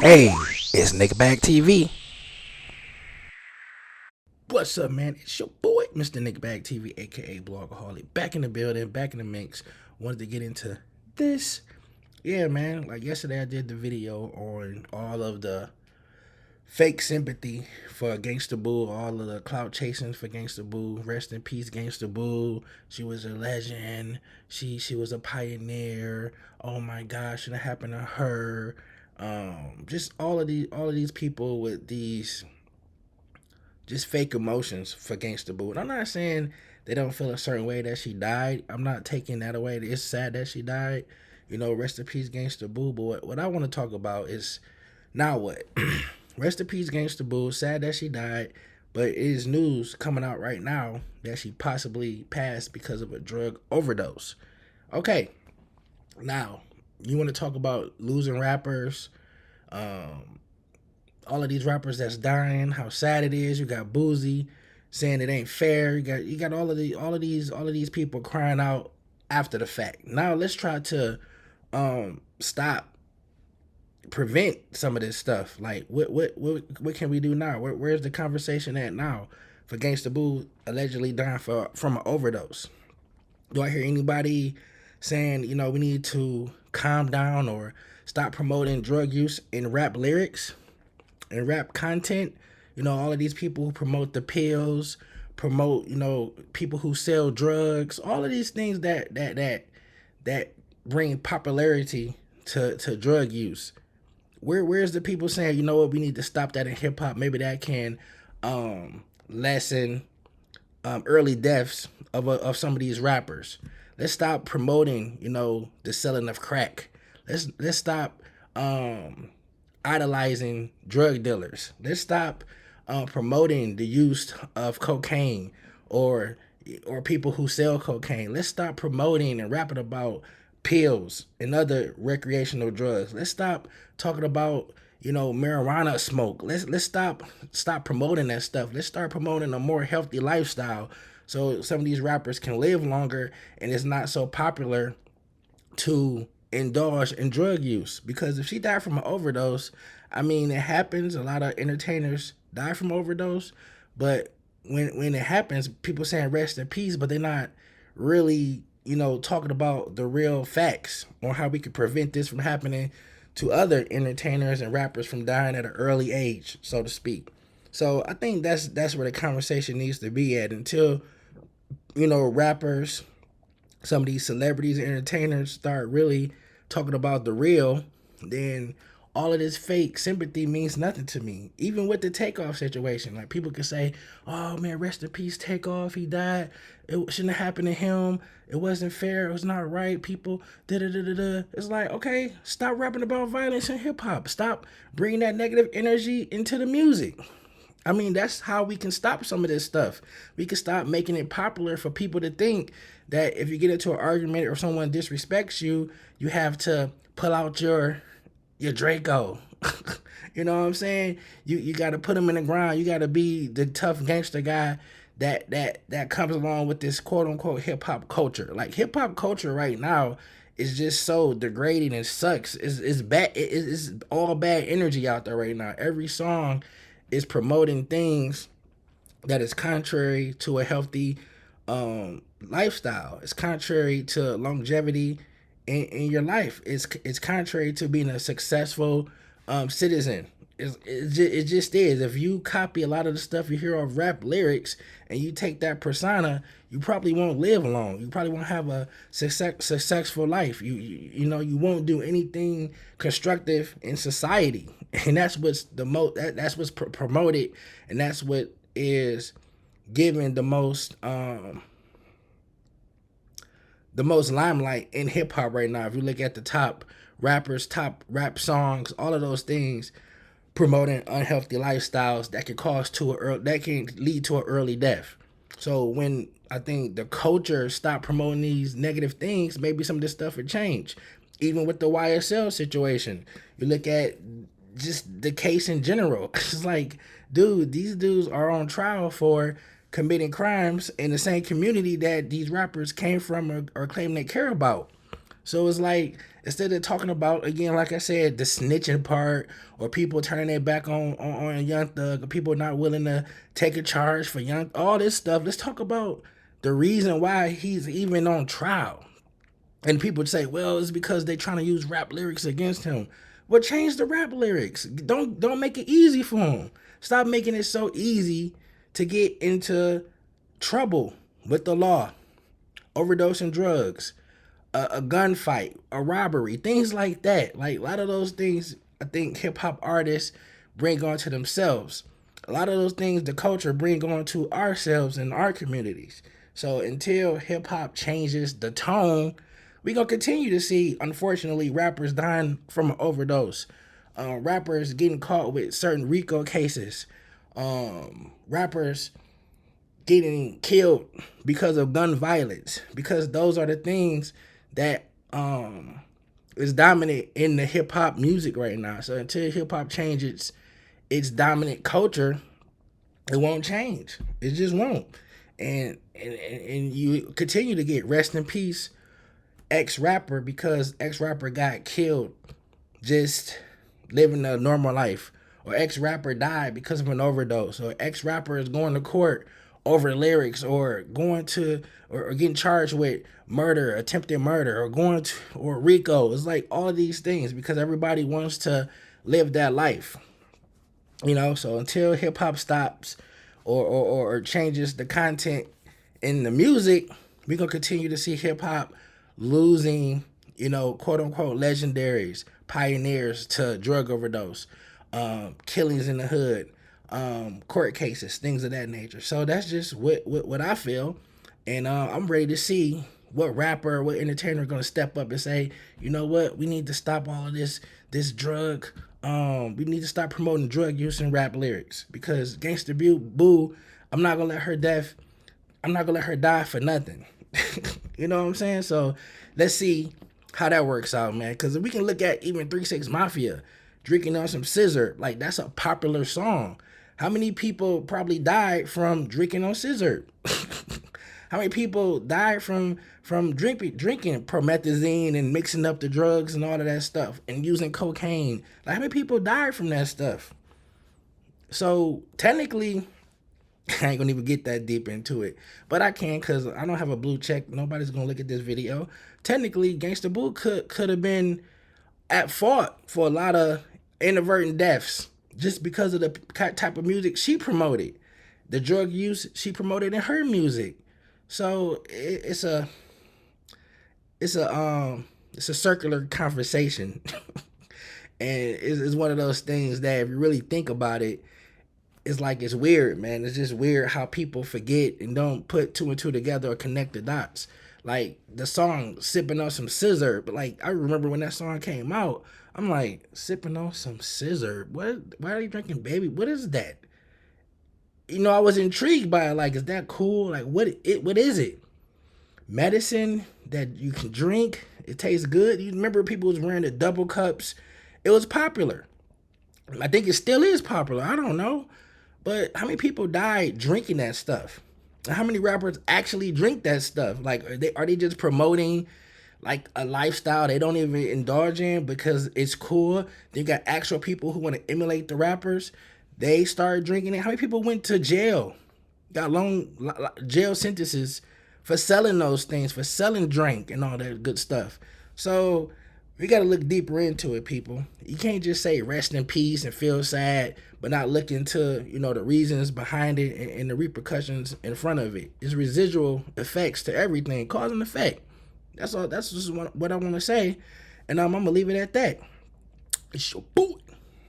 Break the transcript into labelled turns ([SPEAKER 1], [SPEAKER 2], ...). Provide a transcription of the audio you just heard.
[SPEAKER 1] Hey, it's Nickelback TV.
[SPEAKER 2] What's up, man? It's your boy, Mr. Nickelback TV, aka Blogaholic, back in the building, back in the mix. Wanted to get into this. Yeah, man. Like yesterday, I did the video on all of the fake sympathy for Gangsta Boo, all of the clout chasing for Gangsta Boo. Rest in peace, Gangsta Boo. She was a legend. She was a pioneer. Oh my gosh, it happened to her. Just all of these people with these just fake emotions for Gangsta Boo. And I'm not saying they don't feel a certain way that she died. I'm not taking that away. It's sad that she died. Rest in peace, Gangsta Boo. But what I want to talk about is now what? Rest in peace, Gangsta Boo. Sad that she died. But it is news coming out right now that she possibly passed because of a drug overdose. Okay, now you want to talk about losing rappers, um, all of these rappers that's dying, how sad it is. You got Boozy saying it ain't fair. You got all of these people crying out after the fact. Now let's try to stop prevent some of this stuff. Like what can we do now? Where's the conversation at now for Gangsta Boo allegedly dying from an overdose? Do I hear anybody saying, we need to calm down or stop promoting drug use in rap lyrics and rap content? All of these people who promote the pills, promote, people who sell drugs, all of these things that bring popularity to drug use. Where's the people saying, what, we need to stop that in hip hop? Maybe that can lessen early deaths of some of these rappers. Let's stop promoting, the selling of crack. Let's stop idolizing drug dealers. Let's stop promoting the use of cocaine or people who sell cocaine. Let's stop promoting and rapping about pills and other recreational drugs. Let's stop talking about marijuana smoke. Let's stop promoting that stuff. Let's start promoting a more healthy lifestyle so some of these rappers can live longer and it's not so popular to indulge in drug use. Because if she died from an overdose, I mean, it happens. A lot of entertainers die from overdose, but when it happens, people saying rest in peace, but they're not really, talking about the real facts on how we could prevent this from happening to other entertainers and rappers from dying at an early age, so to speak. So I think that's where the conversation needs to be at until rappers, some of these celebrities and entertainers start really talking about the real, then all of this fake sympathy means nothing to me. Even with the Takeoff situation, like people can say, "Oh man, rest in peace, Takeoff. He died. It shouldn't have happened to him. It wasn't fair. It was not right." People, da da da da da. It's like, okay, stop rapping about violence in hip hop. Stop bringing that negative energy into the music. I mean, that's how we can stop some of this stuff. We can stop making it popular for people to think that if you get into an argument or someone disrespects you, you have to pull out your Draco. You know what I'm saying? You got to put him in the ground. You got to be the tough gangster guy that comes along with this quote unquote hip hop culture. Like hip hop culture right now is just so degrading and sucks. It's bad. It's all bad energy out there right now. Every song is promoting things that is contrary to a healthy lifestyle. It's contrary to longevity in your life. It's contrary to being a successful citizen. It just is. If you copy a lot of the stuff you hear of rap lyrics and you take that persona, you probably won't live long. You probably won't have a successful life. You won't do anything constructive in society, and that's what's that's what's promoted, and that's what is given the most limelight in hip hop right now. If you look at the top rappers, top rap songs, all of those things promoting unhealthy lifestyles that that can lead to an early death. So when I think the culture stop promoting these negative things, maybe some of this stuff would change. Even with the YSL situation, you look at just the case in general. It's like, dude, these dudes are on trial for committing crimes in the same community that these rappers came from or claim they care about. So it's like Instead of talking about, again, like I said, the snitching part, or people turning their back on Young Thug, or people not willing to take a charge for all this stuff. Let's talk about the reason why he's even on trial. And people say, well, it's because they're trying to use rap lyrics against him. Well, change the rap lyrics. Don't make it easy for him. Stop making it so easy to get into trouble with the law, overdosing drugs, a gunfight, a robbery, things like that. Like a lot of those things, I think hip hop artists bring onto themselves. A lot of those things, the culture bring onto ourselves and our communities. So until hip hop changes the tone, we gonna continue to see, unfortunately, rappers dying from an overdose, rappers getting caught with certain RICO cases, rappers getting killed because of gun violence, because those are the things that is dominant in the hip hop music right now. So until hip hop changes its dominant culture, it won't change. It just won't. And you continue to get rest in peace X rapper, because X rapper got killed just living a normal life, or X rapper died because of an overdose, or X rapper is going to court over lyrics, or going to or getting charged with murder, attempted murder, or going to or RICO. It's like all of these things because everybody wants to live that life. So until hip hop stops or changes the content in the music, we're gonna continue to see hip hop losing, quote unquote legendaries, pioneers to drug overdose, killings in the hood, court cases, things of that nature. So that's just what I feel, and I'm ready to see what rapper, what entertainer are gonna step up and say, you know what, we need to stop all of this drug. We need to stop promoting drug use in rap lyrics, because Gangsta Boo, I'm not gonna let her die for nothing. You know what I'm saying? So let's see how that works out, man. Because if we can look at even 3-6 Mafia, drinking on some scissor, like that's a popular song. How many people probably died from drinking on scissor? How many people died from drinking promethazine and mixing up the drugs and all of that stuff and using cocaine? Like how many people died from that stuff? So technically, I ain't gonna even get that deep into it, but I can, because I don't have a blue check. Nobody's gonna look at this video. Technically, Gangsta Boo could have been at fault for a lot of inadvertent deaths just because of the type of music she promoted, the drug use she promoted in her music. So it's a circular conversation, and it's one of those things that if you really think about it, it's like, it's weird, man. It's just weird how people forget and don't put two and two together or connect the dots. Like the song "Sipping on Some Scissor," but like I remember when that song came out, I'm like, sipping on some scissor. What? Why are you drinking, baby? What is that? I was intrigued by it. Like, is that cool? Like, what is it? Medicine that you can drink. It tastes good. You remember people was wearing the double cups. It was popular. I think it still is popular. I don't know. But how many people died drinking that stuff? How many rappers actually drink that stuff? Like, are they just promoting like a lifestyle they don't even indulge in because it's cool? They got actual people who want to emulate the rappers. They started drinking it. How many people went to jail? Got long jail sentences for selling those things, for selling drink and all that good stuff. So we got to look deeper into it, people. You can't just say rest in peace and feel sad, but not look into, the reasons behind it and the repercussions in front of it. It's residual effects to everything, cause and effect. That's all. That's just what I want to say. And I'm going to leave it at that. It's your boy.